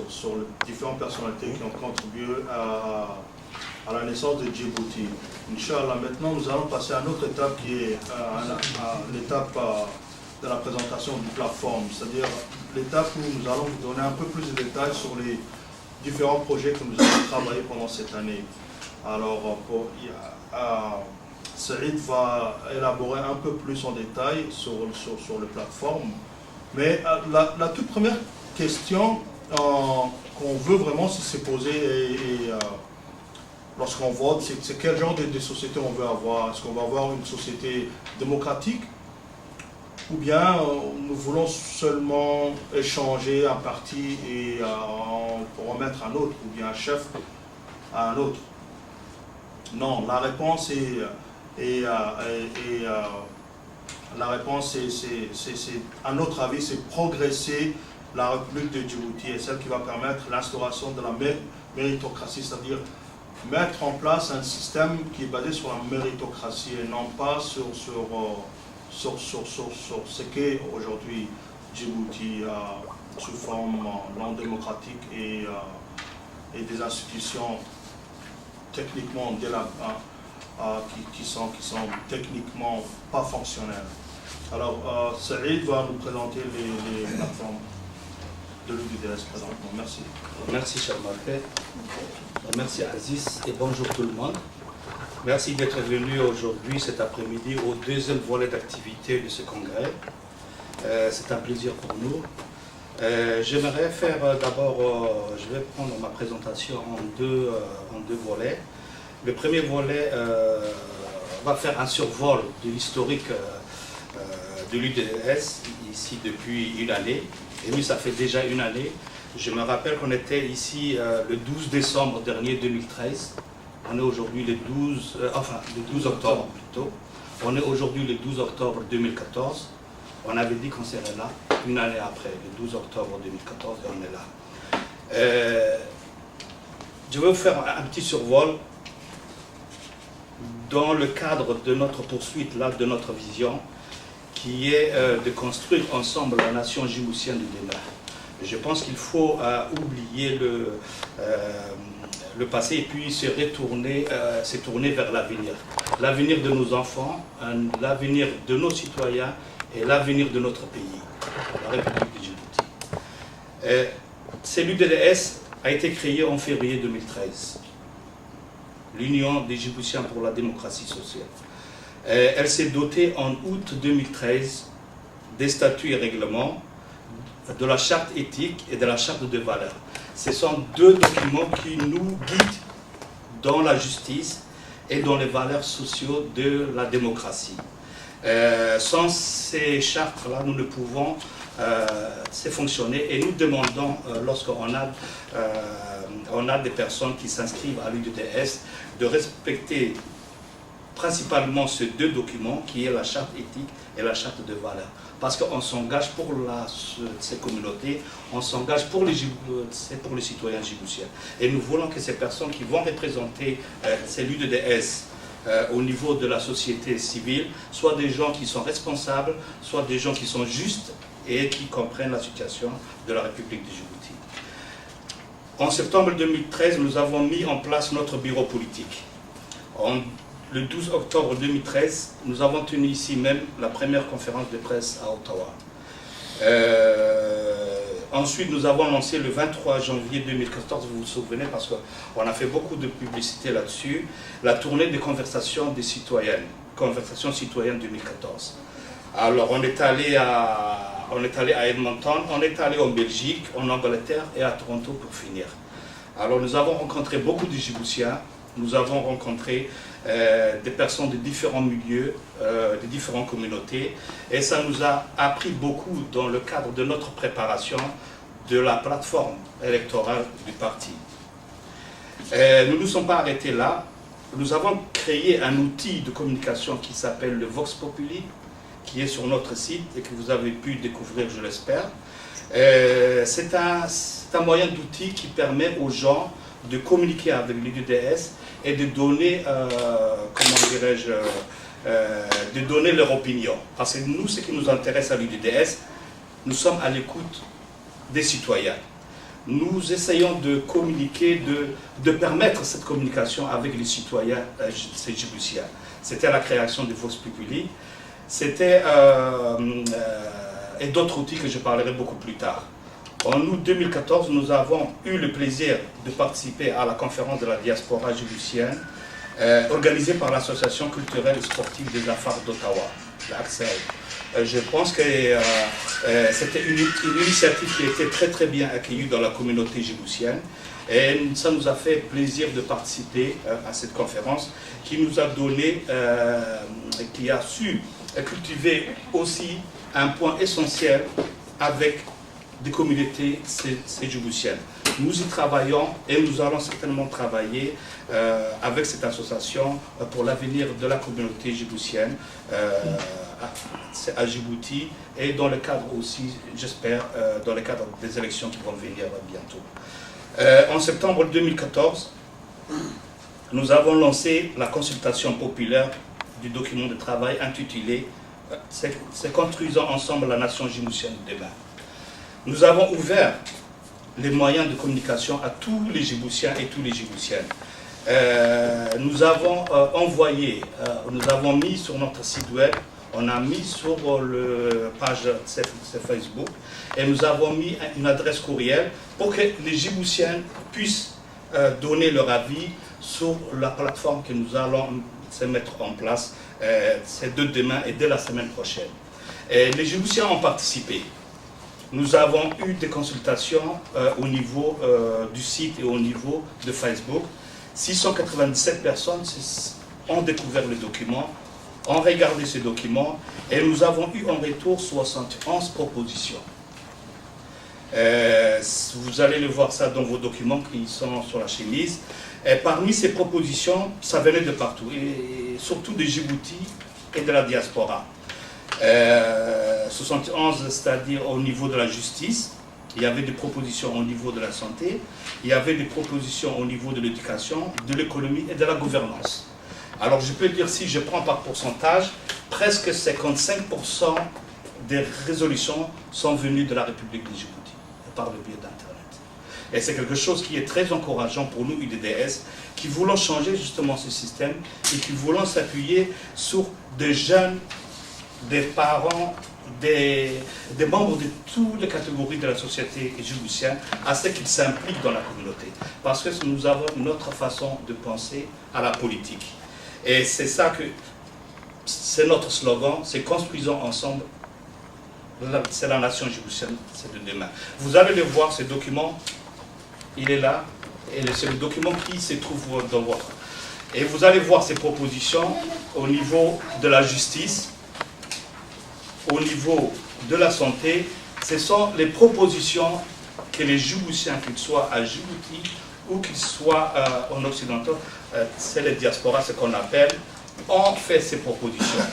sur les différentes personnalités qui ont contribué à la naissance de Djibouti. Inch'Allah, maintenant nous allons passer à une autre étape qui est l'étape de la présentation d'une plateforme, c'est-à-dire l'étape où nous allons vous donner un peu plus de détails sur les différents projets que nous avons travaillé pendant cette année. Alors, Saïd va élaborer un peu plus en détail sur les plateformes. Mais la toute première question qu'on veut vraiment se poser lorsqu'on vote, c'est quel genre de société on veut avoir. Est-ce qu'on va avoir une société démocratique ou bien nous voulons seulement échanger un parti et pour remettre un autre, ou bien un chef à un autre? Non, la réponse la réponse, à notre avis, c'est progresser la République de Djibouti et celle qui va permettre l'instauration de la méritocratie, c'est-à-dire mettre en place un système qui est basé sur la méritocratie et non pas sur ce qu'est aujourd'hui Djibouti sous forme non démocratique et des institutions techniquement qui sont techniquement pas fonctionnelles. Alors, Saïd va nous présenter les plateformes de l'UDDS présentement. Merci. Merci, cher Marquet. Merci, Aziz, et bonjour tout le monde. Merci d'être venu aujourd'hui, cet après-midi, au deuxième volet d'activité de ce congrès. C'est un plaisir pour nous. J'aimerais faire d'abord, je vais prendre ma présentation en deux volets. Le premier volet va faire un survol de l'historique de l'UDDS, ici depuis une année. Et oui, ça fait déjà une année. Je me rappelle qu'on était ici le 12 décembre dernier 2013. On est aujourd'hui le 12 octobre plutôt. On est aujourd'hui le 12 octobre 2014. On avait dit qu'on serait là une année après, le 12 octobre 2014, et on est là. Je vais vous faire un petit survol dans le cadre de notre poursuite, là, de notre vision, qui est de construire ensemble la nation djiboutienne de demain. Je pense qu'il faut oublier le passé et puis se tourner vers l'avenir. L'avenir de nos enfants, l'avenir de nos citoyens et l'avenir de notre pays, la République de Djibouti. L'UDDS a été créée en février 2013. L'Union des Djiboutiens pour la démocratie sociale. Elle s'est dotée en août 2013 des statuts et règlements, de la charte éthique et de la charte de valeurs. Ce sont deux documents qui nous guident dans la justice et dans les valeurs sociales de la démocratie. Sans ces chartes-là, nous ne pouvons fonctionner et nous demandons, lorsqu'on a des personnes qui s'inscrivent à l'UDDS, de respecter principalement ces deux documents, qui est la charte éthique et la charte de valeurs. Parce qu'on s'engage pour ces communautés, on s'engage pour les citoyens djiboutiens. Et nous voulons que ces personnes qui vont représenter l'UDDS au niveau de la société civile soient des gens qui sont responsables, soit des gens qui sont justes et qui comprennent la situation de la République de Djibouti. En septembre 2013, nous avons mis en place notre bureau politique. Le 12 octobre 2013, nous avons tenu ici même la première conférence de presse à Ottawa. Ensuite, nous avons lancé le 23 janvier 2014, vous vous souvenez, parce qu'on a fait beaucoup de publicité là-dessus, la tournée des conversations des citoyennes, Conversations citoyennes 2014. Alors, on est allé à Edmonton, on est allé en Belgique, en Angleterre et à Toronto pour finir. Alors, nous avons rencontré beaucoup de Djiboutiens, nous avons rencontré des personnes de différents milieux, de différentes communautés, et ça nous a appris beaucoup dans le cadre de notre préparation de la plateforme électorale du parti. Nous ne nous sommes pas arrêtés là, nous avons créé un outil de communication qui s'appelle le Vox Populi, qui est sur notre site et que vous avez pu découvrir, je l'espère. C'est un moyen d'outil qui permet aux gens de communiquer avec l'UDDS et de donner, comment dirais-je, de donner leur opinion. Parce que nous, ce qui nous intéresse à l'UDDS, nous sommes à l'écoute des citoyens. nous essayons de communiquer, de permettre cette communication avec les citoyens djiboutiens. C'était la création des Vox Populi, c'était et d'autres outils que je parlerai beaucoup plus tard. En août 2014, nous avons eu le plaisir de participer à la conférence de la diaspora djiboutienne organisée par l'Association culturelle et sportive des Afars d'Ottawa, l'ACSEL. Je pense que c'était une initiative qui a été très très bien accueillie dans la communauté djiboutienne et ça nous a fait plaisir de participer à cette conférence qui nous a donné, qui a su cultiver aussi un point essentiel avec des communautés djiboutiennes. Nous y travaillons et nous allons certainement travailler avec cette association pour l'avenir de la communauté djiboutienne à Djibouti et dans le cadre aussi, j'espère, dans le cadre des élections qui vont venir bientôt. En septembre 2014, nous avons lancé la consultation populaire du document de travail intitulé « C'est construisant ensemble la nation djiboutienne de demain ». Nous avons ouvert les moyens de communication à tous les Djiboutiens et tous les Djiboutiennes. Nous avons nous avons mis sur notre site web, on a mis sur le page Facebook et nous avons mis une adresse courriel pour que les Djiboutiennes puissent donner leur avis sur la plateforme que nous allons se mettre en place c'est de demain et dès la semaine prochaine. Les Djiboutiens ont participé. Nous avons eu des consultations au niveau du site et au niveau de Facebook. 697 personnes ont découvert le document, ont regardé ce document et nous avons eu en retour 71 propositions. Vous allez le voir ça dans vos documents qui sont sur la chemise. Et parmi ces propositions, ça venait de partout, et surtout de Djibouti et de la diaspora. 71, c'est-à-dire au niveau de la justice, il y avait des propositions au niveau de la santé, il y avait des propositions au niveau de l'éducation, de l'économie et de la gouvernance. Alors je peux dire, si je prends par pourcentage, presque 55% des résolutions sont venues de la République de Djibouti, par le biais d'Internet. Et c'est quelque chose qui est très encourageant pour nous, UDDS, qui voulons changer justement ce système et qui voulons s'appuyer sur des jeunes, des parents, des membres de toutes les catégories de la société djiboutienne à ce qu'ils s'impliquent dans la communauté. Parce que nous avons une autre façon de penser à la politique. Et c'est ça que, c'est notre slogan, c'est construisons ensemble, c'est la nation djiboutienne, c'est de demain. Vous allez le voir, ce document, il est là, et c'est le document qui se trouve dans votre. Et vous allez voir ces propositions au niveau de la justice, au niveau de la santé. Ce sont les propositions que les Djiboutiens, qu'ils soient à Djibouti ou qu'ils soient en Occidental, c'est les diasporas, ce qu'on appelle, ont fait ces propositions.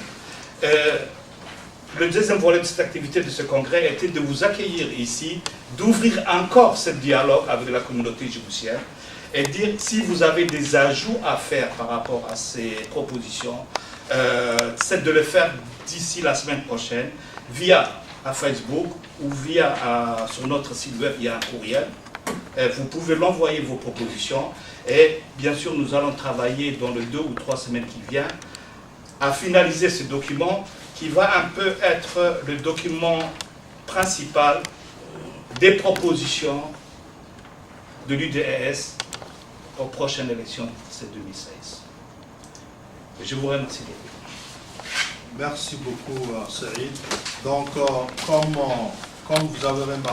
Le deuxième volet de cette activité de ce congrès était de vous accueillir ici, d'ouvrir encore ce dialogue avec la communauté djiboutienne et dire si vous avez des ajouts à faire par rapport à ces propositions, c'est de le faire d'ici la semaine prochaine via à Facebook ou via sur notre site web, il y a un courriel. Vous pouvez l'envoyer vos propositions et bien sûr nous allons travailler dans les 2 ou 3 semaines qui viennent à finaliser ce document qui va un peu être le document principal des propositions de l'UDDS aux prochaines élections, c'est 2016. Je vous remercie beaucoup. Merci beaucoup, Saïd. Donc, comme vous avez remarqué,